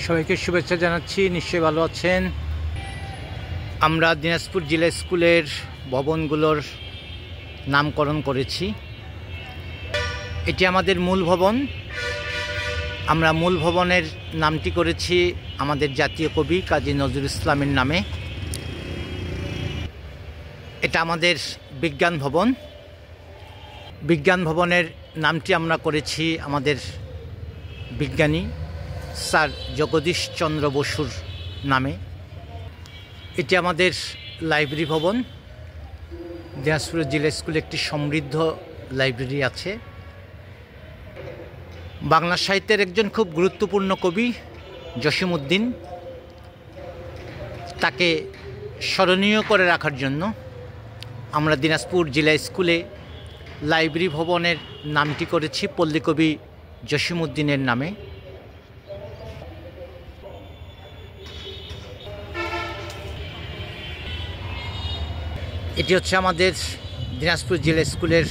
সবাইকে শুভেচ্ছা জানাচ্ছি, নিশ্চয়ই ভালো আছেন। আমরা দিনাজপুর জিলা স্কুলের ভবনগুলোর নামকরণ করেছি। এটি আমাদের মূল ভবন। আমরা মূল ভবনের নামটি করেছি আমাদের জাতীয় কবি কাজী নজরুল ইসলামের নামে। এটা আমাদের বিজ্ঞান ভবন। বিজ্ঞান ভবনের নামটি আমরা করেছি আমাদের বিজ্ঞানী স্যার জগদীশ চন্দ্র বসুর নামে। এটি আমাদের লাইব্রেরি ভবন। দিনাজপুর জিলা স্কুলে একটি সমৃদ্ধ লাইব্রেরি আছে। বাংলা সাহিত্যের একজন খুব গুরুত্বপূর্ণ কবি জসিমউদ্দিন, তাকে স্মরণীয় করে রাখার জন্য আমরা দিনাজপুর জিলা স্কুলে লাইব্রেরি ভবনের নামটি করেছি পল্লীকবি জসিমউদ্দিনের নামে। এটি হচ্ছে আমাদের দিনাজপুর জিলা স্কুলের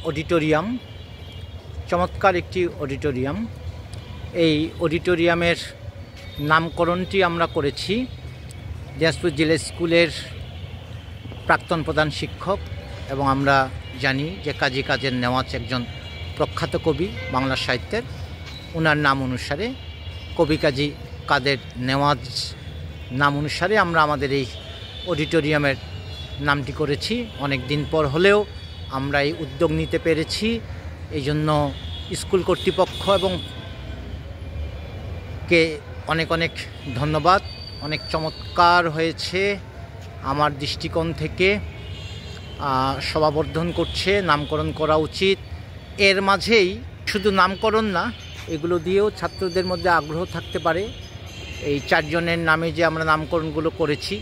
অডিটোরিয়াম, চমৎকার একটি অডিটোরিয়াম। এই অডিটোরিয়ামের নামকরণটি আমরা করেছি দিনাজপুর জিলা স্কুলের প্রাক্তন প্রধান শিক্ষক এবং আমরা জানি যে কাজী কাদের নেওয়াজ একজন প্রখ্যাত কবি বাংলা সাহিত্যের। ওনার নাম অনুসারে, কবি কাজী কাদের নেওয়াজ নাম অনুসারে আমরা আমাদের এই অডিটোরিয়ামের নামটি করেছি। অনেক দিন পর হলেও আমরা এই উদ্যোগ নিতে পেরেছি, এই জন্য স্কুল কর্তৃপক্ষ এবং কে অনেক অনেক ধন্যবাদ। অনেক চমৎকার হয়েছে আমার দৃষ্টিকোণ থেকে। শোভাবর্ধন করছে, নামকরণ করা উচিত। এর মাঝেই শুধু নামকরণ না, এগুলো দিয়েও ছাত্রদের মধ্যে আগ্রহ থাকতে পারে। এই চারজনের নামে যে আমরা নামকরণগুলো করেছি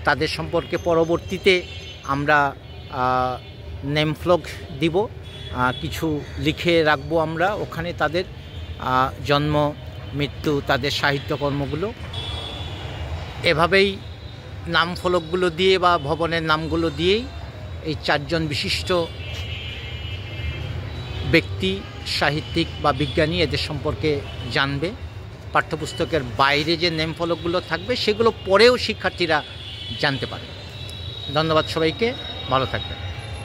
তাদের সম্পর্কে পরবর্তীতে আমরা নেম ফ্লগ দিব, কিছু লিখে রাখবো আমরা ওখানে, তাদের জন্ম মৃত্যু, তাদের সাহিত্যকর্মগুলো। এভাবেই নাম ফলকগুলো দিয়ে বা ভবনের নামগুলো দিয়েই এই চারজন বিশিষ্ট ব্যক্তি, সাহিত্যিক বা বিজ্ঞানী, এদের সম্পর্কে জানবে। পাঠ্যপুস্তকের বাইরে যে নেম ফলকগুলো থাকবে সেগুলো পরেও শিক্ষার্থীরা জানতে পারে। ধন্যবাদ সবাইকে, ভালো থাকবেন।